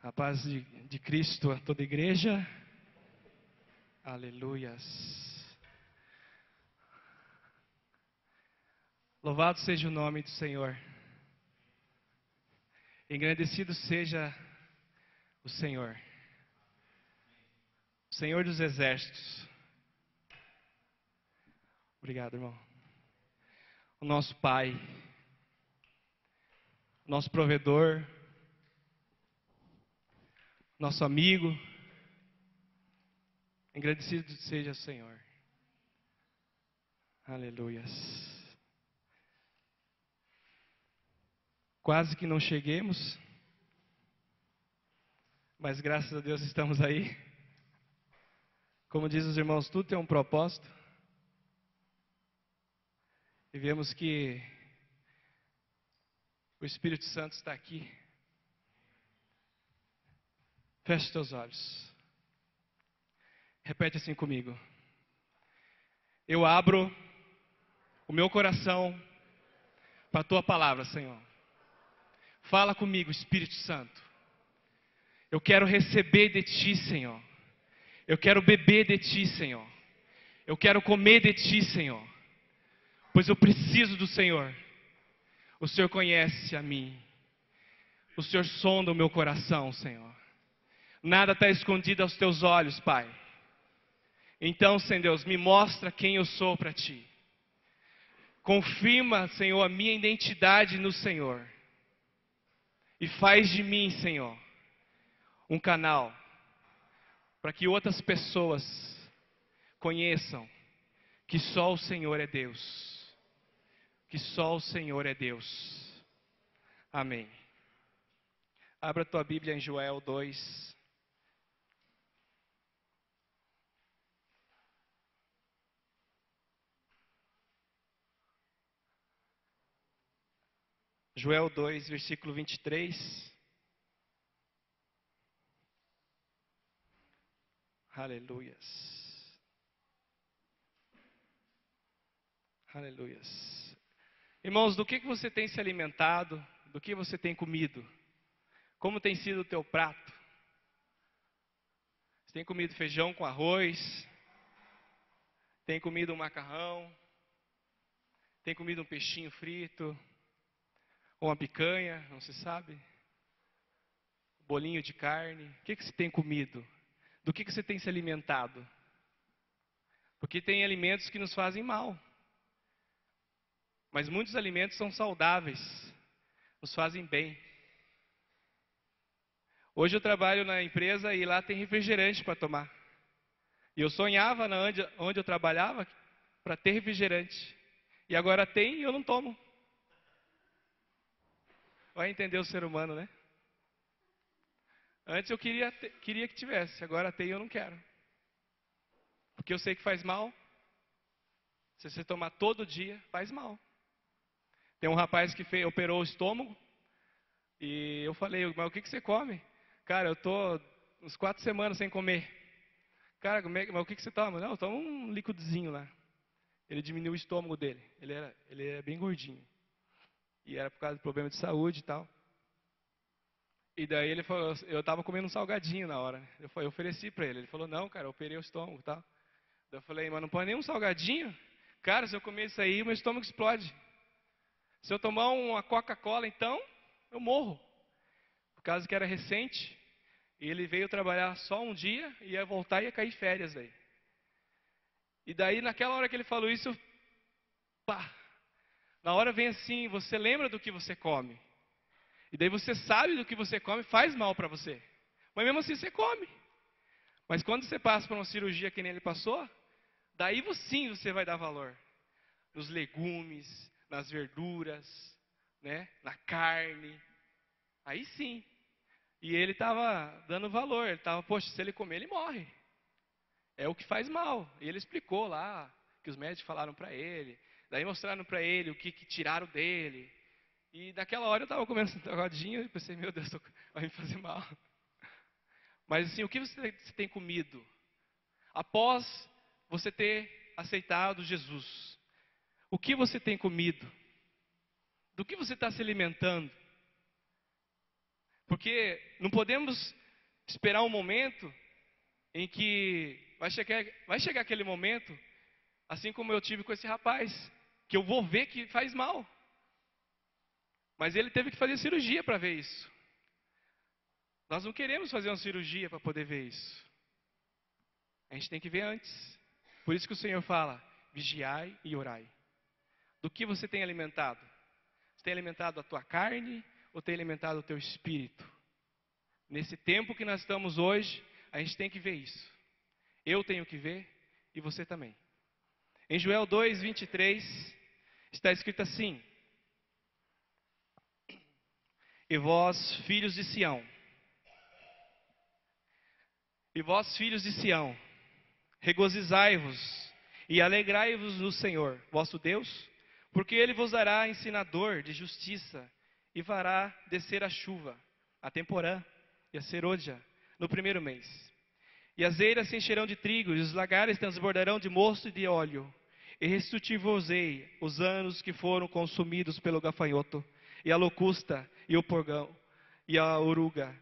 A paz de Cristo a toda a igreja. Aleluias. Louvado seja o nome do Senhor. Engrandecido seja o Senhor. O Senhor dos exércitos. Obrigado, irmão. O nosso Pai. O nosso provedor. Nosso amigo. Engrandecido seja o Senhor. Aleluias. Quase que não cheguemos, mas graças a Deus estamos aí. Como diz os irmãos, tudo tem um propósito. E vemos que o Espírito Santo está aqui. Feche teus olhos. Repete assim comigo. Eu abro o meu coração para a tua palavra, Senhor. Fala comigo, Espírito Santo. Eu quero receber de ti, Senhor. Eu quero beber de ti, Senhor. Eu quero comer de ti, Senhor. Pois eu preciso do Senhor. O Senhor conhece a mim. O Senhor sonda o meu coração, Senhor. Nada está escondido aos teus olhos, Pai. Então, Senhor Deus, me mostra quem eu sou para ti. Confirma, Senhor, a minha identidade no Senhor. E faz de mim, Senhor, um canal para que outras pessoas conheçam que só o Senhor é Deus. Que só o Senhor é Deus. Amém. Abra a tua Bíblia em Joel 2. Joel 2, versículo 23. Aleluias. Aleluias. Irmãos, do que você tem se alimentado? Do que você tem comido? Como tem sido o teu prato? Você tem comido feijão com arroz? Tem comido um macarrão? Tem comido um peixinho frito? Ou uma picanha, não se sabe? Bolinho de carne? O que você tem comido? Do que você tem se alimentado? Porque tem alimentos que nos fazem mal. Mas muitos alimentos são saudáveis. Nos fazem bem. Hoje eu trabalho na empresa e lá tem refrigerante para tomar. E eu sonhava onde eu trabalhava para ter refrigerante. E agora tem e eu não tomo. Vai entender o ser humano, né? Antes eu queria que tivesse, agora tem e eu não quero. Porque eu sei que faz mal. Se você tomar todo dia, faz mal. Tem um rapaz que operou o estômago. E eu falei, mas o que você come? Cara, eu tô uns 4 semanas sem comer. Cara, mas o que você toma? Não, eu tomo um liquidozinho lá. Ele diminuiu o estômago dele. Ele era bem gordinho. E era por causa do problema de saúde e tal. E daí ele falou, eu estava comendo um salgadinho na hora. Eu ofereci para ele. Ele falou, não, cara, eu operei o estômago e tal. Daí eu falei, mas não põe nenhum salgadinho? Cara, se eu comer isso aí, meu estômago explode. Se eu tomar uma Coca-Cola, então, eu morro. Por causa que era recente. E ele veio trabalhar só um dia, ia voltar e ia cair férias daí. E daí, naquela hora que ele falou isso, pá. Na hora vem assim, você lembra do que você come. E daí você sabe do que você come, faz mal para você. Mas mesmo assim você come. Mas quando você passa por uma cirurgia que nem ele passou, daí sim você vai dar valor. Nos legumes, nas verduras, né? Na carne. Aí sim. E ele estava dando valor. Ele estava, poxa, se ele comer, ele morre. É o que faz mal. E ele explicou lá, que os médicos falaram para ele. Daí mostraram para ele o que tiraram dele. E naquela hora eu estava comendo um salgadinho e pensei, meu Deus, vai me fazer mal. Mas assim, o que você tem comido? Após você ter aceitado Jesus, o que você tem comido? Do que você está se alimentando? Porque não podemos esperar um momento em que vai chegar aquele momento, assim como eu tive com esse rapaz, que eu vou ver que faz mal. Mas ele teve que fazer cirurgia para ver isso. Nós não queremos fazer uma cirurgia para poder ver isso. A gente tem que ver antes. Por isso que o Senhor fala, vigiai e orai. Do que você tem alimentado? Você tem alimentado a tua carne ou tem alimentado o teu espírito? Nesse tempo que nós estamos hoje, a gente tem que ver isso. Eu tenho que ver e você também. Em Joel 2:23 está escrito assim: E vós, filhos de Sião, regozijai-vos e alegrai-vos no Senhor, vosso Deus, porque Ele vos dará ensinador de justiça e fará descer a chuva, a temporã e a serôdia no primeiro mês. E as eiras se encherão de trigo, e os lagares transbordarão de mosto e de óleo. E restituir-vos-ei os anos que foram consumidos pelo gafanhoto, e a locusta, e o purgão, e a oruga,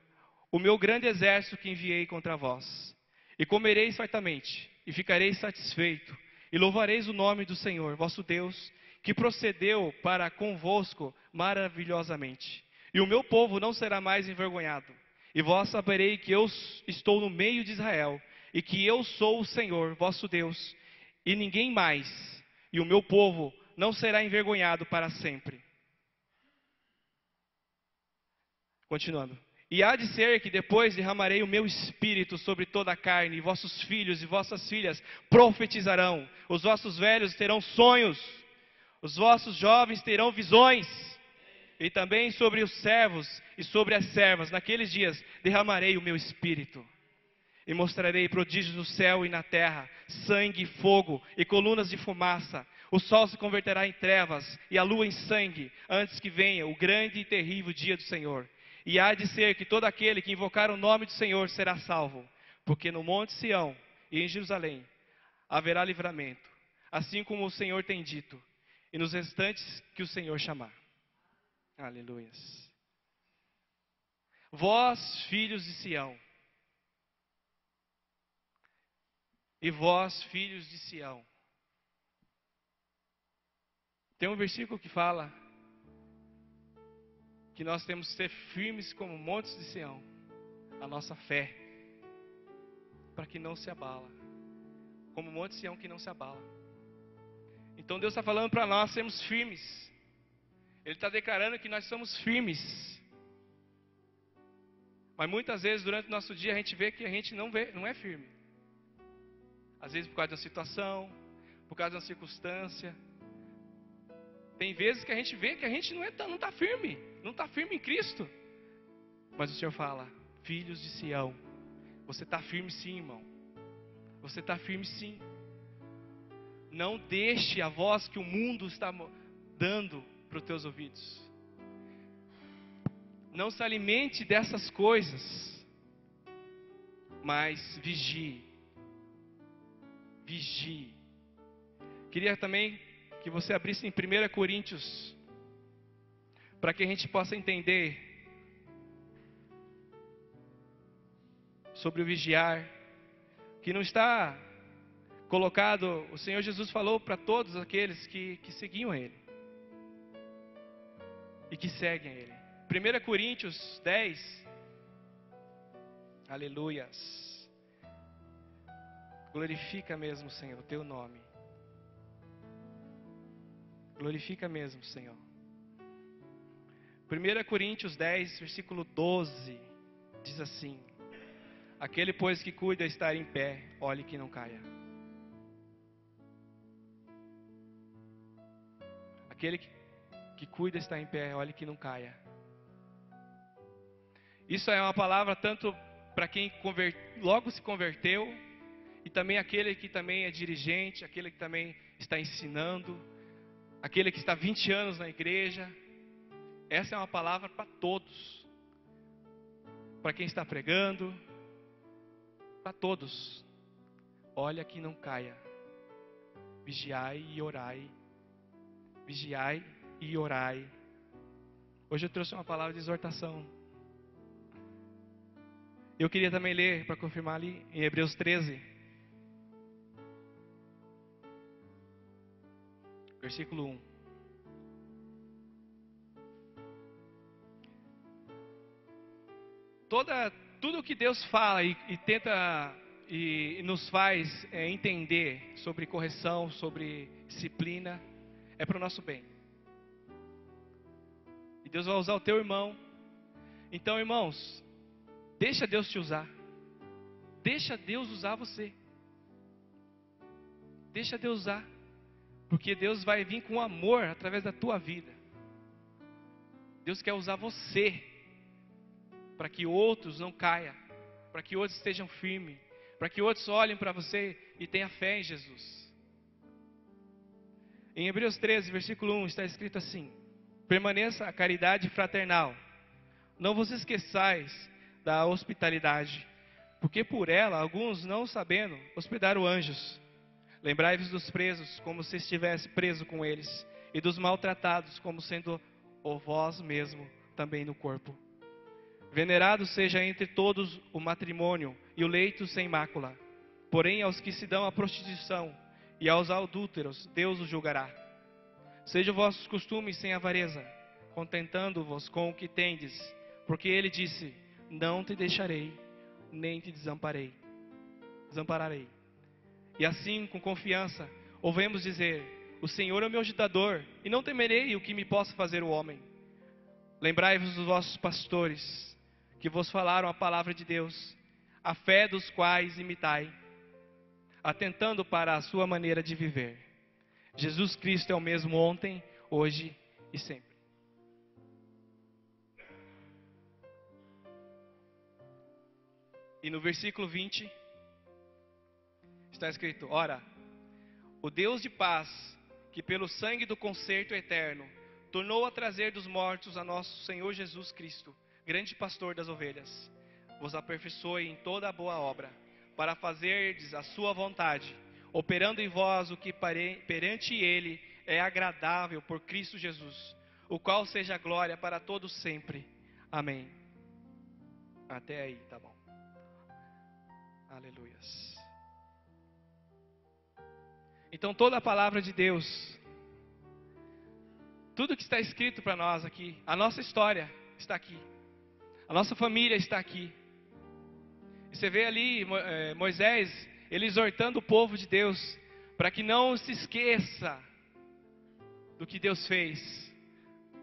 o meu grande exército que enviei contra vós. E comereis fartamente, e ficareis satisfeito, e louvareis o nome do Senhor, vosso Deus, que procedeu para convosco maravilhosamente. E o meu povo não será mais envergonhado. E vós saberei que eu estou no meio de Israel, e que eu sou o Senhor, vosso Deus, e ninguém mais. E o meu povo não será envergonhado para sempre. Continuando. E há de ser que depois derramarei o meu espírito sobre toda a carne, e vossos filhos e vossas filhas profetizarão, os vossos velhos terão sonhos, os vossos jovens terão visões, e também sobre os servos e sobre as servas, naqueles dias derramarei o meu espírito, e mostrarei prodígios no céu e na terra, sangue e fogo, e colunas de fumaça. O sol se converterá em trevas, e a lua em sangue, antes que venha o grande e terrível dia do Senhor. E há de ser que todo aquele que invocar o nome do Senhor será salvo, porque no monte Sião e em Jerusalém haverá livramento, assim como o Senhor tem dito, e nos restantes que o Senhor chamar. Aleluias. Vós, filhos de Sião, e vós, filhos de Sião. Tem um versículo que fala que nós temos que ser firmes como montes de Sião, a nossa fé, para que não se abala, como o monte de Sião que não se abala. Então Deus está falando para nós sermos firmes. Ele está declarando que nós somos firmes. Mas muitas vezes durante o nosso dia a gente vê que a gente não é firme. Às vezes por causa da situação, por causa da circunstância. Tem vezes que a gente vê que a gente não está firme, não está firme em Cristo. Mas o Senhor fala, filhos de Sião, você está firme sim, irmão. Você está firme sim. Não deixe a voz que o mundo está dando para os teus ouvidos. Não se alimente dessas coisas, mas vigie. Vigie. Queria também que você abrisse em 1 Coríntios, para que a gente possa entender sobre o vigiar, que não está colocado, o Senhor Jesus falou para todos aqueles que seguiam a Ele, e que seguem a Ele. 1 Coríntios 10, aleluias, glorifica mesmo, Senhor, o Teu nome. Glorifica mesmo, Senhor. 1 Coríntios 10, versículo 12, diz assim: aquele, pois, que cuida estar em pé, olhe que não caia. Aquele que cuida estar em pé, olhe que não caia. Isso é uma palavra tanto para quem logo se converteu, e também aquele que também é dirigente, aquele que também está ensinando, aquele que está 20 anos na igreja. Essa é uma palavra para todos. Para quem está pregando, para todos. Olha que não caia. Vigiai e orai. Vigiai e orai. Hoje eu trouxe uma palavra de exortação. Eu queria também ler, para confirmar ali, em Hebreus 13, versículo 1. Tudo que Deus fala e tenta e nos faz entender sobre correção, sobre disciplina, é para o nosso bem. E Deus vai usar o teu irmão. Então, irmãos, deixa Deus te usar. Deixa Deus usar você. Deixa Deus usar. Porque Deus vai vir com amor através da tua vida. Deus quer usar você para que outros não caiam, para que outros estejam firmes, para que outros olhem para você e tenham fé em Jesus. Em Hebreus 13, versículo 1, está escrito assim: permaneça a caridade fraternal. Não vos esqueçais da hospitalidade, porque por ela alguns, não sabendo, hospedaram anjos. Lembrai-vos dos presos, como se estivesse preso com eles, e dos maltratados, como sendo o vós mesmo também no corpo. Venerado seja entre todos o matrimônio e o leito sem mácula. Porém, aos que se dão à prostituição e aos adúlteros, Deus os julgará. Sejam vossos costumes sem avareza, contentando-vos com o que tendes, porque ele disse: não te deixarei, nem te desampararei. E assim, com confiança, ouvemos dizer: o Senhor é o meu ajudador, e não temerei o que me possa fazer o homem. Lembrai-vos dos vossos pastores, que vos falaram a palavra de Deus, a fé dos quais imitai, atentando para a sua maneira de viver. Jesus Cristo é o mesmo ontem, hoje e sempre. E no versículo 20, está escrito: ora, o Deus de paz, que pelo sangue do concerto eterno, tornou a trazer dos mortos a nosso Senhor Jesus Cristo, grande pastor das ovelhas, vos aperfeiçoe em toda a boa obra, para fazerdes a sua vontade, operando em vós o que perante ele é agradável por Cristo Jesus, o qual seja glória para todos sempre. Amém. Até aí, tá bom. Aleluias. Então toda a palavra de Deus, tudo que está escrito para nós aqui, a nossa história está aqui. A nossa família está aqui. E você vê ali Moisés, ele exortando o povo de Deus, para que não se esqueça do que Deus fez.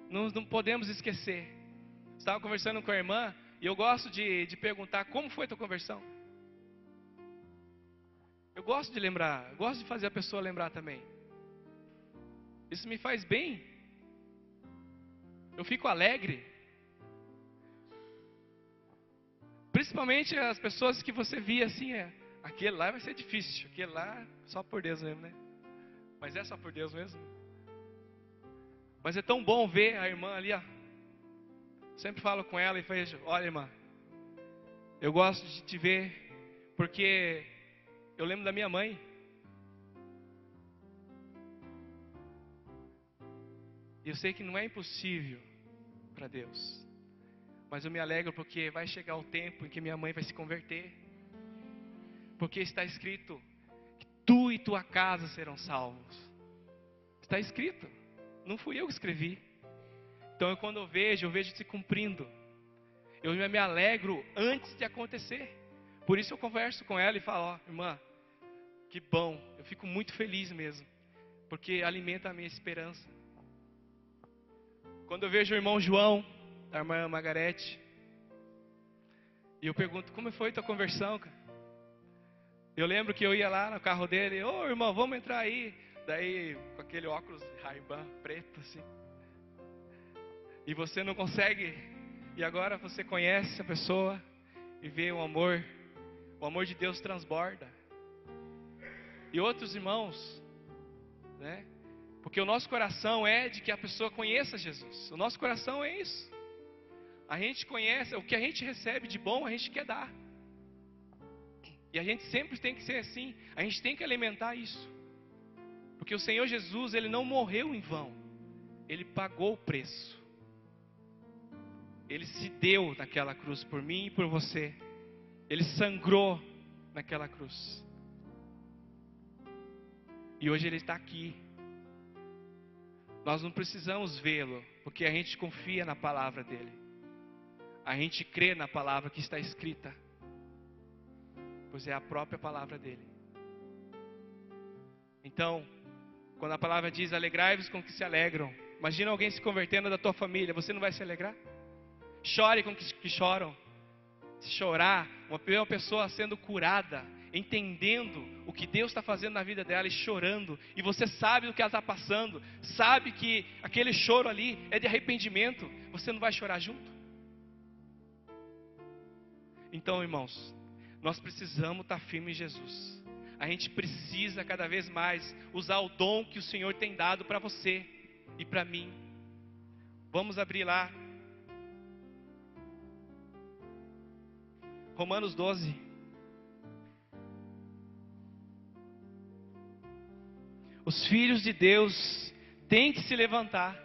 Não podemos esquecer. Estava conversando com a irmã, e eu gosto de perguntar: como foi a tua conversão? Eu gosto de lembrar, eu gosto de fazer a pessoa lembrar também. Isso me faz bem. Eu fico alegre. Principalmente as pessoas que você via assim, aquele lá vai ser difícil, aquele lá só por Deus mesmo, né? Mas é só por Deus mesmo. Mas é tão bom ver a irmã ali, ó. Sempre falo com ela e vejo: olha, irmã, eu gosto de te ver, porque eu lembro da minha mãe. E eu sei que não é impossível para Deus. Mas eu me alegro porque vai chegar o tempo em que minha mãe vai se converter. Porque está escrito que tu e tua casa serão salvos. Está escrito. Não fui eu que escrevi. Então quando eu vejo se cumprindo. Eu me alegro antes de acontecer. Por isso eu converso com ela e falo: ó, irmã, que bom. Eu fico muito feliz mesmo. Porque alimenta a minha esperança. Quando eu vejo o irmão João, a irmã Margarete, e eu pergunto: como foi a tua conversão, cara? Eu lembro que eu ia lá no carro dele: ô irmão, vamos entrar aí. Daí com aquele óculos Ray-Ban preto assim. E você não consegue. E agora você conhece a pessoa e vê o amor de Deus transborda. E outros irmãos, né? Porque o nosso coração é de que a pessoa conheça Jesus. O nosso coração é isso. A gente conhece, o que a gente recebe de bom, a gente quer dar. E a gente sempre tem que ser assim. A gente tem que alimentar isso. Porque o Senhor Jesus, Ele não morreu em vão. Ele pagou o preço. Ele se deu naquela cruz por mim e por você. Ele sangrou naquela cruz. E hoje Ele está aqui. Nós não precisamos vê-lo, porque a gente confia na palavra dEle. A gente crê na palavra que está escrita, pois é a própria palavra dEle. Então, quando a palavra diz, alegrai-vos com que se alegram. Imagina alguém se convertendo da tua família, você não vai se alegrar? Chore com que choram. Se chorar, uma pessoa sendo curada, entendendo o que Deus está fazendo na vida dela e chorando, e você sabe do que ela está passando, sabe que aquele choro ali é de arrependimento, você não vai chorar junto? Então, irmãos, nós precisamos estar firmes em Jesus. A gente precisa cada vez mais usar o dom que o Senhor tem dado para você e para mim. Vamos abrir lá Romanos 12. Os filhos de Deus têm que se levantar.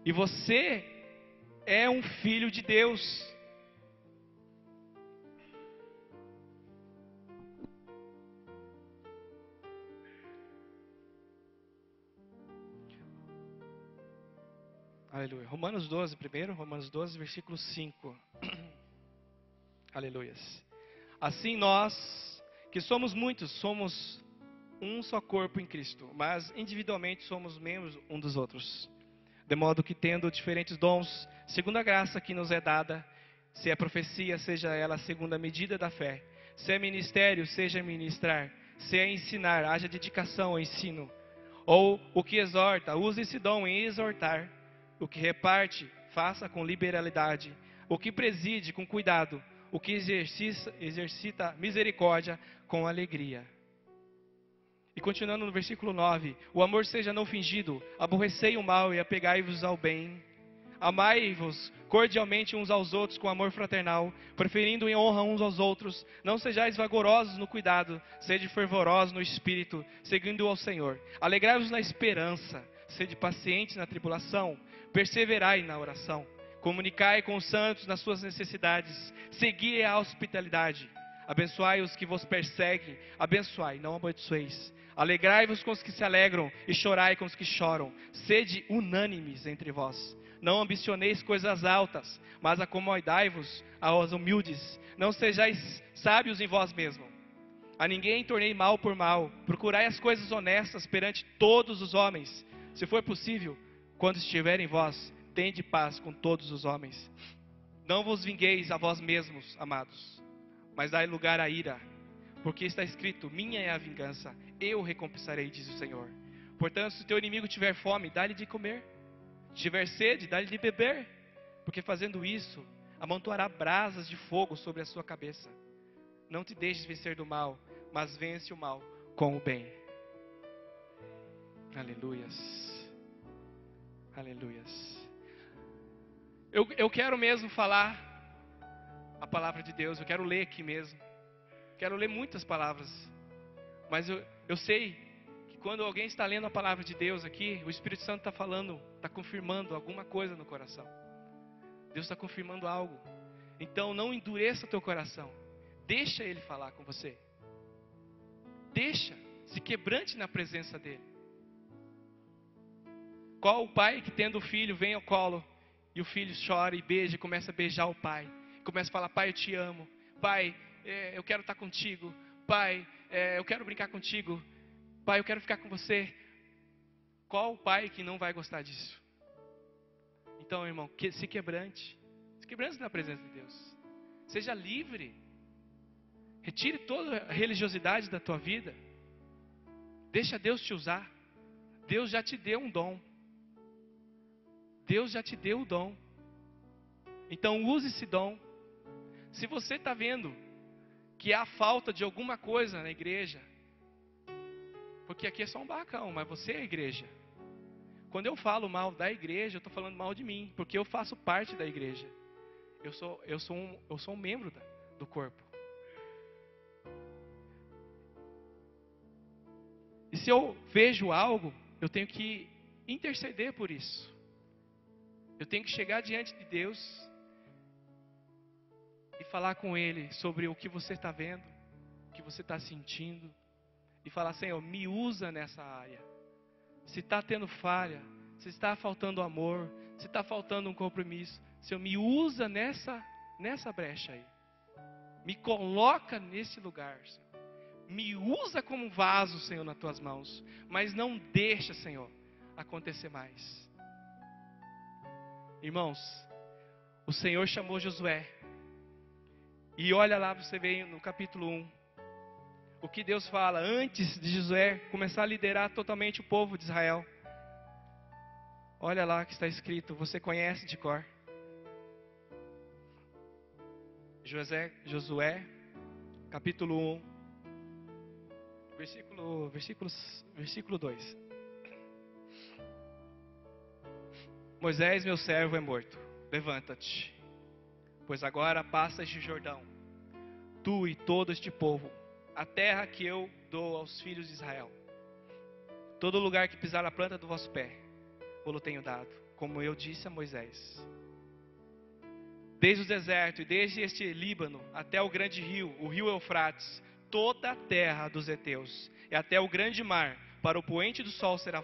E você é um filho de Deus. Aleluia. Romanos 12 primeiro, Romanos 12, versículo 5. Aleluias. Assim nós, que somos muitos, somos um só corpo em Cristo, mas individualmente somos membros um dos outros. De modo que, tendo diferentes dons, segundo a graça que nos é dada, se é profecia, seja ela segundo a medida da fé. Se é ministério, seja ministrar. Se é ensinar, haja dedicação ao ensino. Ou o que exorta, use esse dom em exortar. O que reparte, faça com liberalidade. O que preside, com cuidado. O que exercita misericórdia, com alegria. E continuando no versículo 9. O amor seja não fingido. Aborrecei o mal e apegai-vos ao bem. Amai-vos cordialmente uns aos outros com amor fraternal, preferindo em honra uns aos outros. Não sejais vagarosos no cuidado, sede fervorosos no espírito, seguindo ao Senhor. Alegrai-vos na esperança, sede pacientes na tribulação, perseverai na oração. Comunicai com os santos nas suas necessidades, segui a hospitalidade. Abençoai os que vos perseguem, abençoai, não amaldiçoeis. Alegrai-vos com os que se alegram e chorai com os que choram. Sede unânimes entre vós. Não ambicioneis coisas altas, mas acomodai-vos aos humildes. Não sejais sábios em vós mesmos. A ninguém tornei mal por mal. Procurai as coisas honestas perante todos os homens. Se for possível, quando estiver em vós, tende paz com todos os homens. Não vos vingueis a vós mesmos, amados, mas dai lugar à ira. Porque está escrito, minha é a vingança, eu recompensarei, diz o Senhor. Portanto, se teu inimigo tiver fome, dá-lhe de comer. Se tiver sede, dá-lhe de beber. Porque fazendo isso, amontoará brasas de fogo sobre a sua cabeça. Não te deixes vencer do mal, mas vence o mal com o bem. Aleluias. Aleluias. Eu quero mesmo falar a palavra de Deus. Eu quero ler aqui mesmo. Quero ler muitas palavras. Mas eu sei que quando alguém está lendo a palavra de Deus aqui, o Espírito Santo está falando, está confirmando alguma coisa no coração. Deus está confirmando algo. Então não endureça o teu coração. Deixa Ele falar com você. Deixa. Se quebrante na presença dEle. Qual o pai que tendo o filho vem ao colo e o filho chora e beija e começa a beijar o pai. Começa a falar, pai, eu te amo. Pai, eu quero estar contigo. Pai, eu quero brincar contigo. Pai, eu quero ficar com você. Qual o pai que não vai gostar disso? Então, irmão, se quebrante. Se quebrante na presença de Deus. Seja livre. Retire toda a religiosidade da tua vida. Deixa Deus te usar. Deus já te deu um dom. Deus já te deu o dom. Então use esse dom. Se você está vendo que há falta de alguma coisa na igreja, porque aqui é só um barracão, mas você é a igreja. Quando eu falo mal da igreja, eu estou falando mal de mim, porque eu faço parte da igreja. Eu sou um membro do corpo. E se eu vejo algo, eu tenho que interceder por isso. Eu tenho que chegar diante de Deus e falar com Ele sobre o que você está vendo, o que você está sentindo. E falar, Senhor, me usa nessa área. Se está tendo falha, se está faltando amor, se está faltando um compromisso, Senhor, me usa nessa brecha aí. Me coloca nesse lugar, Senhor. Me usa como vaso, Senhor, nas tuas mãos. Mas não deixa, Senhor, acontecer mais. Irmãos, o Senhor chamou Josué. E olha lá, você vê no capítulo 1. O que Deus fala antes de Josué começar a liderar totalmente o povo de Israel. Olha lá que está escrito, você conhece de cor. Josué, capítulo 1, versículo 2. Moisés, meu servo, é morto. Levanta-te, pois agora passa este Jordão, tu e todo este povo, a terra que eu dou aos filhos de Israel. Todo lugar que pisar a planta do vosso pé, eu tenho dado, como eu disse a Moisés. Desde o deserto e desde este Líbano até o grande rio, o rio Eufrates, toda a terra dos heteus, e até o grande mar, para o poente do sol será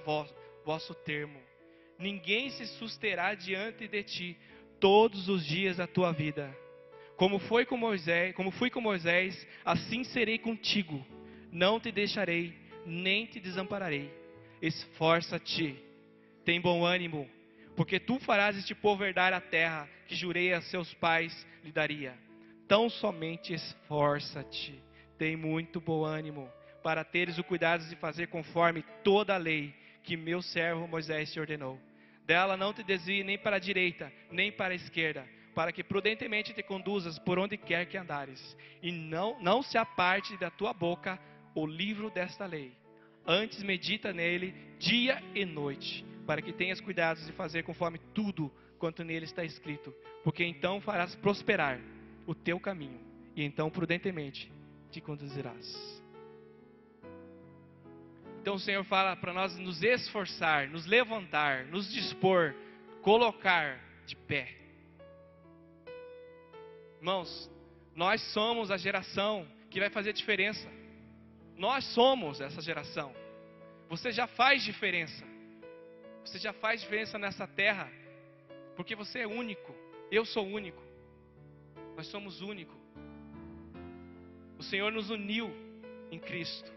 vosso termo. Ninguém se susterá diante de ti todos os dias da tua vida. Como fui com Moisés, assim serei contigo. Não te deixarei, nem te desampararei. Esforça-te, tem bom ânimo, porque tu farás este povo herdar a terra que jurei a seus pais lhe daria. Tão somente esforça-te, tem muito bom ânimo, para teres o cuidado de fazer conforme toda a lei que meu servo Moisés te ordenou. Dela não te desvie nem para a direita, nem para a esquerda, para que prudentemente te conduzas por onde quer que andares. E não se aparte da tua boca o livro desta lei. Antes medita nele dia e noite, para que tenhas cuidado de fazer conforme tudo quanto nele está escrito. Porque então farás prosperar o teu caminho, e então prudentemente te conduzirás. Então o Senhor fala para nós nos esforçar, nos levantar, nos dispor, colocar de pé. Irmãos, nós somos a geração que vai fazer diferença. Nós somos essa geração. Você já faz diferença. Você já faz diferença nessa terra, porque você é único. Eu sou único. Nós somos únicos. O Senhor nos uniu em Cristo.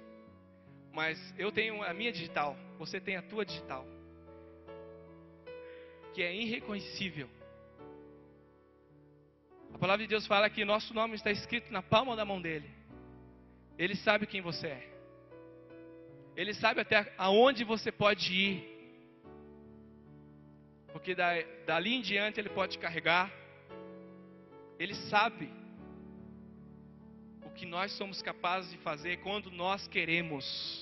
Mas eu tenho a minha digital, você tem a tua digital, que é irreconhecível. A palavra de Deus fala que nosso nome está escrito na palma da mão dele. Ele sabe quem você é. Ele sabe até aonde você pode ir. Porque dali em diante ele pode te carregar. Ele sabe o que nós somos capazes de fazer quando nós queremos.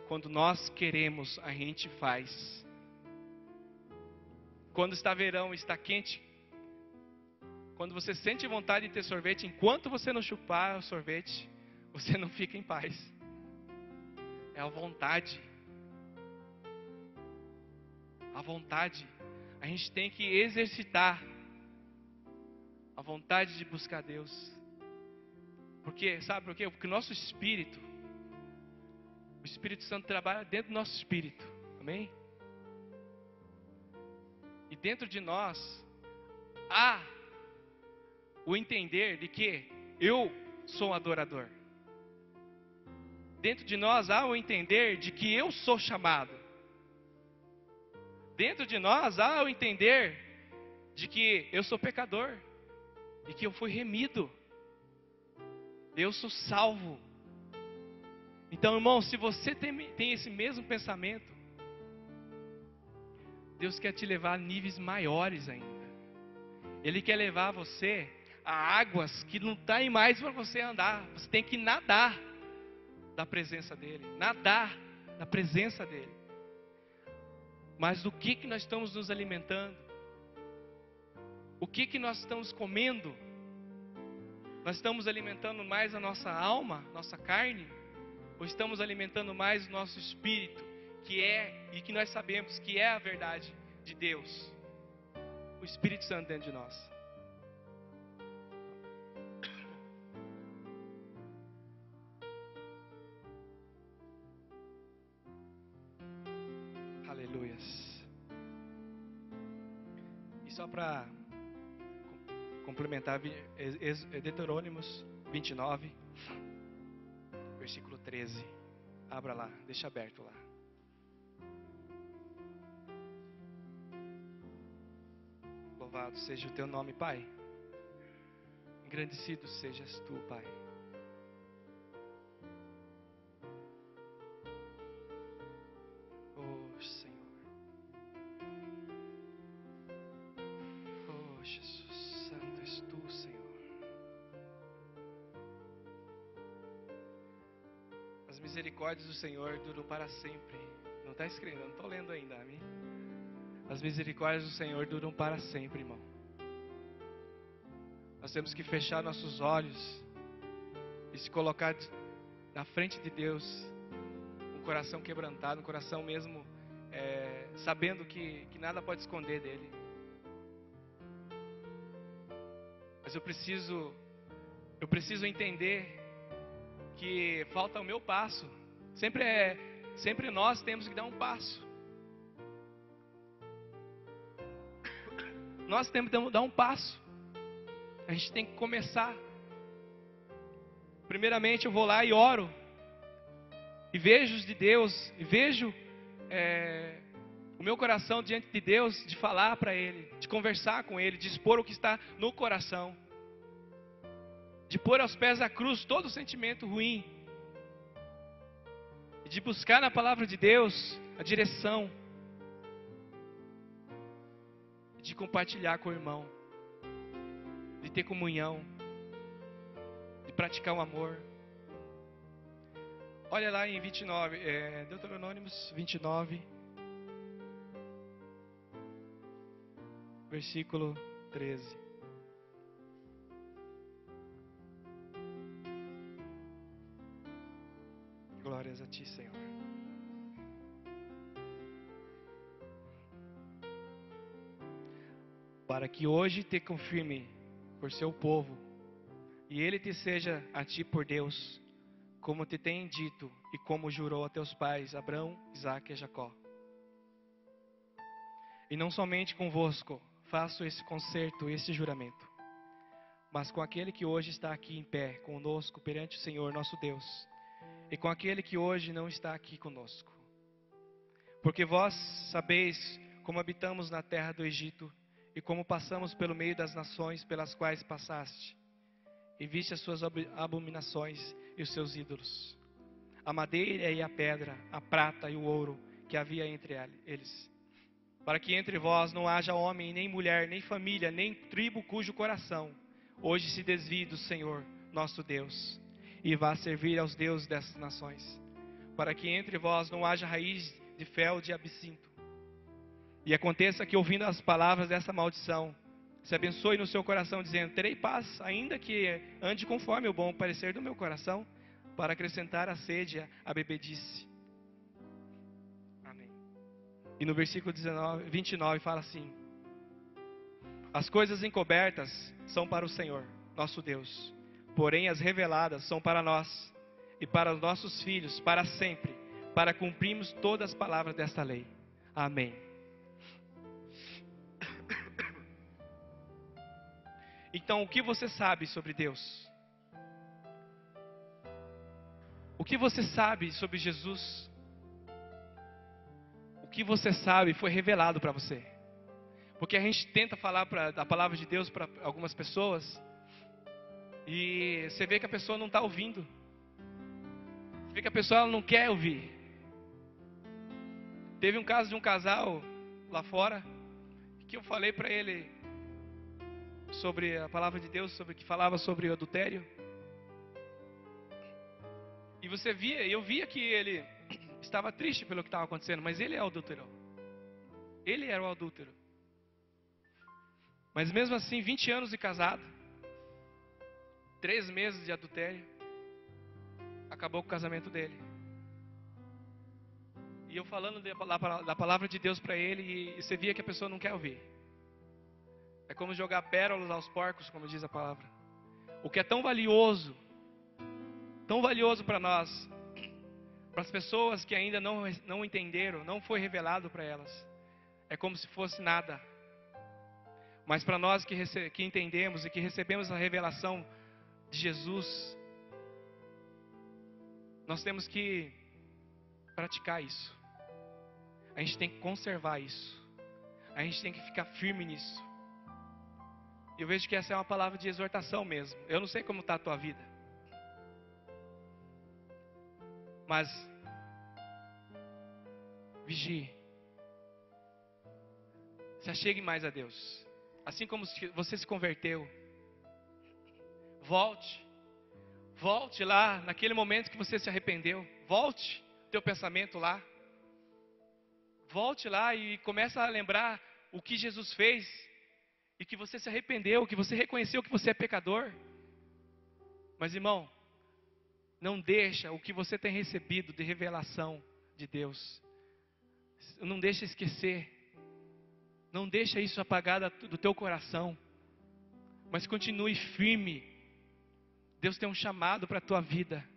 Quando nós queremos, a gente faz. Quando está verão, está quente. Quando você sente vontade de ter sorvete, enquanto você não chupar o sorvete, você não fica em paz. É a vontade. A vontade. A gente tem que exercitar a vontade de buscar Deus. Porque, sabe por quê? Porque o nosso espírito, o Espírito Santo trabalha dentro do nosso espírito. Amém? E dentro de nós há o entender de que eu sou um adorador. Dentro de nós há o entender de que eu sou chamado. Dentro de nós há o entender de que eu sou pecador e que eu fui remido. Eu sou salvo. Então, irmão, se você tem esse mesmo pensamento, Deus quer te levar a níveis maiores ainda. Ele quer levar você a águas que não tem mais para você andar. Você tem que nadar da presença dEle. Nadar da presença dEle. Mas do que nós estamos nos alimentando? O que nós estamos comendo? Nós estamos alimentando mais a nossa alma, nossa carne? Ou estamos alimentando mais o nosso espírito, que é, e que nós sabemos que é a verdade de Deus? O Espírito Santo dentro de nós. Aleluias. E só para complementar, Deuteronômios 29, versículo 13. Abra lá, deixa aberto lá. Louvado seja o teu nome, Pai. Engrandecido sejas tu, Pai. Oh, Senhor. Oh, Jesus, santo és tu, Senhor. As misericórdias do Senhor duram para sempre. Não está escrito, eu não estou lendo ainda, amém? As misericórdias do Senhor duram para sempre, irmão. Nós temos que fechar nossos olhos e se colocar na frente de Deus, um coração quebrantado, um coração mesmo sabendo que nada pode esconder dele. Mas eu preciso entender que falta o meu passo. Sempre nós temos que dar um passo. Nós temos que dar um passo. A gente tem que começar. Primeiramente eu vou lá e oro. E vejo os de Deus. E vejo o meu coração diante de Deus. De falar para Ele. De conversar com Ele. De expor o que está no coração. De pôr aos pés da cruz todo sentimento ruim. E de buscar na palavra de Deus a direção. E de compartilhar com o irmão. De ter comunhão, de praticar o amor. Olha lá em 29, Deuteronômios 29, versículo 13. Glórias a ti, Senhor. Para que hoje te confirme por seu povo, e ele te seja a ti por Deus, como te tem dito, e como jurou a teus pais, Abraão, Isaque e Jacó. E não somente convosco faço esse concerto, esse juramento, mas com aquele que hoje está aqui em pé, conosco, perante o Senhor nosso Deus, e com aquele que hoje não está aqui conosco. Porque vós sabeis como habitamos na terra do Egito, e como passamos pelo meio das nações pelas quais passaste, e viste as suas abominações e os seus ídolos, a madeira e a pedra, a prata e o ouro que havia entre eles, para que entre vós não haja homem, nem mulher, nem família, nem tribo cujo coração hoje se desvie do Senhor nosso Deus, e vá servir aos deuses dessas nações, para que entre vós não haja raiz de fel de absinto. E aconteça que, ouvindo as palavras dessa maldição, se abençoe no seu coração, dizendo: terei paz, ainda que ande conforme o bom parecer do meu coração, para acrescentar a sede à bebedice. Amém. E no versículo 29 fala assim: as coisas encobertas são para o Senhor, nosso Deus, porém as reveladas são para nós, e para os nossos filhos, para sempre, para cumprirmos todas as palavras desta lei. Amém. Então, o que você sabe sobre Deus? O que você sabe sobre Jesus? O que você sabe foi revelado para você. Porque a gente tenta falar da palavra de Deus para algumas pessoas, e você vê que a pessoa não está ouvindo. Você vê que a pessoa não quer ouvir. Teve um caso de um casal lá fora, que eu falei para ele sobre a palavra de Deus, que falava sobre o adultério. E eu via que ele estava triste pelo que estava acontecendo, mas ele é o adúltero. Ele era o adúltero. Mas mesmo assim, 20 anos de casado, 3 meses de adultério, acabou com o casamento dele. E eu falando da palavra de Deus para ele, e você via que a pessoa não quer ouvir. É como jogar pérolas aos porcos, como diz a palavra. O que é tão valioso para nós, Para as pessoas que ainda não entenderam, não foi revelado para elas. É como se fosse nada. Mas para nós que entendemos e que recebemos a revelação de Jesus, nós temos que praticar isso. A gente tem que conservar isso. A gente tem que ficar firme nisso. Eu vejo que essa é uma palavra de exortação mesmo. Eu não sei como está a tua vida, mas vigie. Se achegue mais a Deus. Assim como você se converteu, volte lá naquele momento que você se arrependeu. Volte teu pensamento lá. Volte lá e comece a lembrar o que Jesus fez e que você se arrependeu, que você reconheceu que você é pecador. Mas, irmão, não deixa o que você tem recebido de revelação de Deus. Não deixa esquecer. Não deixa isso apagado do teu coração. Mas continue firme. Deus tem um chamado para a tua vida.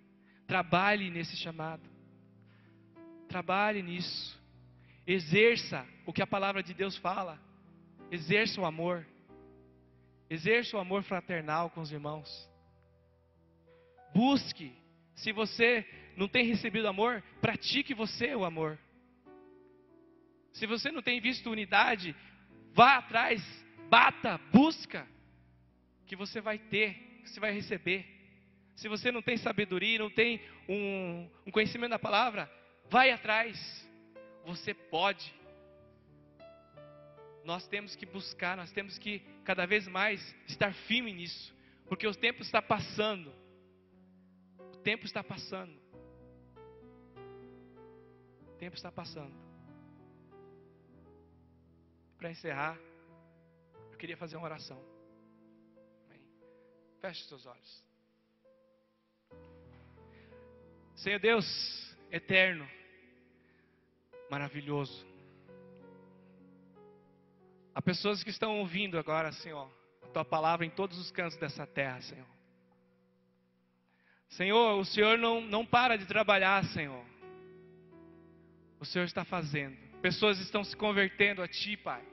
Trabalhe nesse chamado. Trabalhe nisso. Exerça o que a palavra de Deus fala. Exerça o amor. Exerça o amor fraternal com os irmãos. Busque. Se você não tem recebido amor, pratique você o amor. Se você não tem visto unidade, vá atrás, bata, busca, que você vai ter, que você vai receber. Se você não tem sabedoria, não tem um conhecimento da palavra, vai atrás. Você pode. Nós temos que buscar, nós temos que cada vez mais estar firme nisso, porque o tempo está passando. O tempo está passando. O tempo está passando. Para encerrar, eu queria fazer uma oração. Feche os seus olhos. Senhor Deus, eterno, maravilhoso. Há pessoas que estão ouvindo agora, Senhor, a Tua palavra em todos os cantos dessa terra, Senhor. Senhor, o Senhor não para de trabalhar, Senhor. O Senhor está fazendo. Pessoas estão se convertendo a Ti, Pai.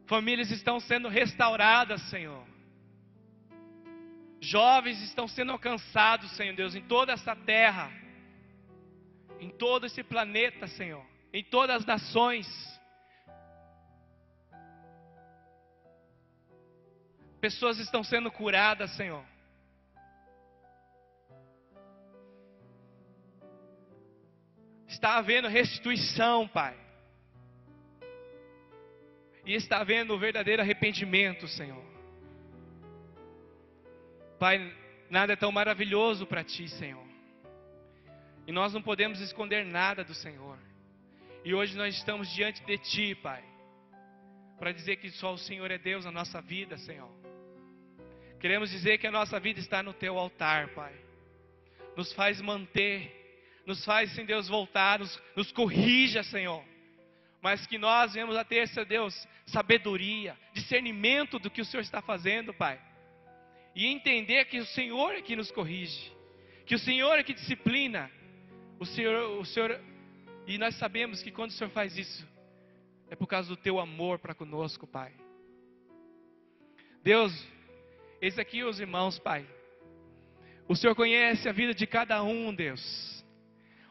Famílias estão sendo restauradas, Senhor. Jovens estão sendo alcançados, Senhor Deus, em toda essa terra. Em todo esse planeta, Senhor. Em todas as nações. Pessoas estão sendo curadas, Senhor. Está havendo restituição, Pai. E está havendo o verdadeiro arrependimento, Senhor. Pai, nada é tão maravilhoso para Ti, Senhor. E nós não podemos esconder nada do Senhor. E hoje nós estamos diante de Ti, Pai, para dizer que só o Senhor é Deus na nossa vida, Senhor. Queremos dizer que a nossa vida está no Teu altar, Pai. Nos faz manter. Nos faz, Senhor Deus, voltar, nos corrija, Senhor. Mas que nós venhamos a ter, Senhor Deus, sabedoria, discernimento do que o Senhor está fazendo, Pai. E entender que o Senhor é que nos corrige. Que o Senhor é que disciplina. O Senhor, e nós sabemos que quando o Senhor faz isso, é por causa do Teu amor para conosco, Pai. Deus, eis aqui os irmãos, Pai. O Senhor conhece a vida de cada um, Deus.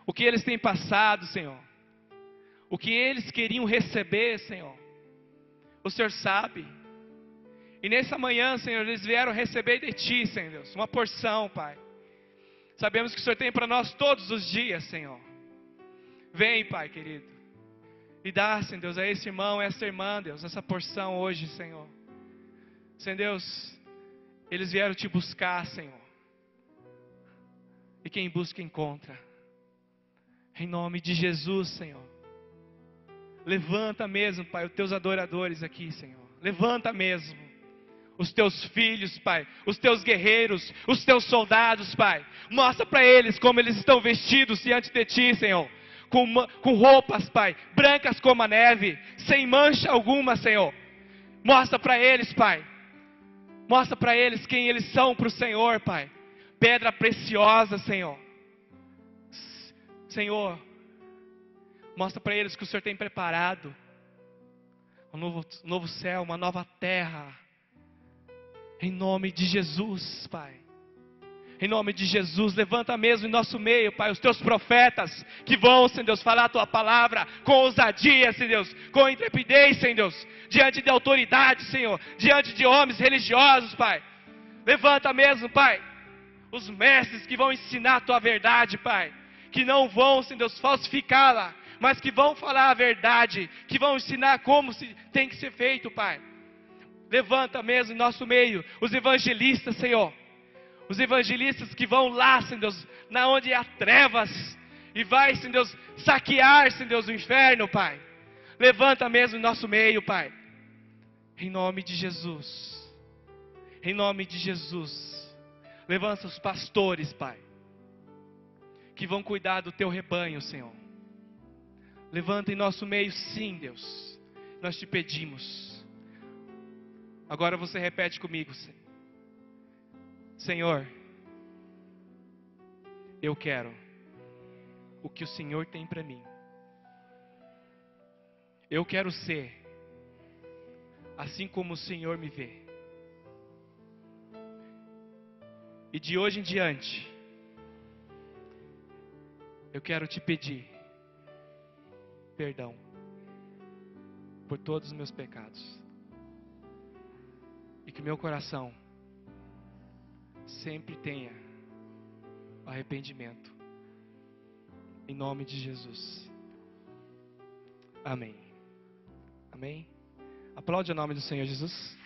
O que eles têm passado, Senhor. O que eles queriam receber, Senhor. O Senhor sabe. E nessa manhã, Senhor, eles vieram receber de Ti, Senhor Deus, uma porção, Pai. Sabemos que o Senhor tem para nós todos os dias, Senhor. Vem, Pai querido. E dá, Senhor Deus, a esse irmão, a essa irmã, Deus, essa porção hoje, Senhor. Senhor Deus, eles vieram Te buscar, Senhor. E quem busca, encontra. Em nome de Jesus, Senhor. Levanta mesmo, Pai, os Teus adoradores aqui, Senhor. Levanta mesmo os Teus filhos, Pai. Os Teus guerreiros, os Teus soldados, Pai. Mostra para eles como eles estão vestidos diante de Ti, Senhor. Com roupas, Pai, brancas como a neve, sem mancha alguma, Senhor. Mostra para eles, Pai. Mostra para eles quem eles são para o Senhor, Pai. Pedra preciosa, Senhor. Senhor, mostra para eles que o Senhor tem preparado um novo céu, uma nova terra. Em nome de Jesus, Pai. Em nome de Jesus, levanta mesmo em nosso meio, Pai, os teus profetas que vão, Senhor Deus, falar a tua palavra com ousadia, Senhor Deus, com intrepidez, Senhor Deus, diante de autoridade, Senhor, diante de homens religiosos, Pai. Levanta mesmo, Pai, os mestres que vão ensinar a tua verdade, Pai, que não vão, Senhor Deus, falsificá-la, mas que vão falar a verdade, que vão ensinar como tem que ser feito, Pai. Levanta mesmo em nosso meio os evangelistas, Senhor. Os evangelistas que vão lá, Senhor Deus, na onde há trevas, e vai, Senhor Deus, saquear, Senhor Deus, o inferno, Pai. Levanta mesmo em nosso meio, Pai. Em nome de Jesus. Em nome de Jesus. Levanta os pastores, Pai, que vão cuidar do teu rebanho, Senhor. Levanta em nosso meio, sim, Deus. Nós te pedimos. Agora você repete comigo, Senhor, eu quero o que o Senhor tem para mim. Eu quero ser assim como o Senhor me vê. E de hoje em diante, eu quero te pedir perdão por todos os meus pecados. E que meu coração sempre tenha arrependimento. Em nome de Jesus. Amém. Amém. Aplaude o nome do Senhor Jesus.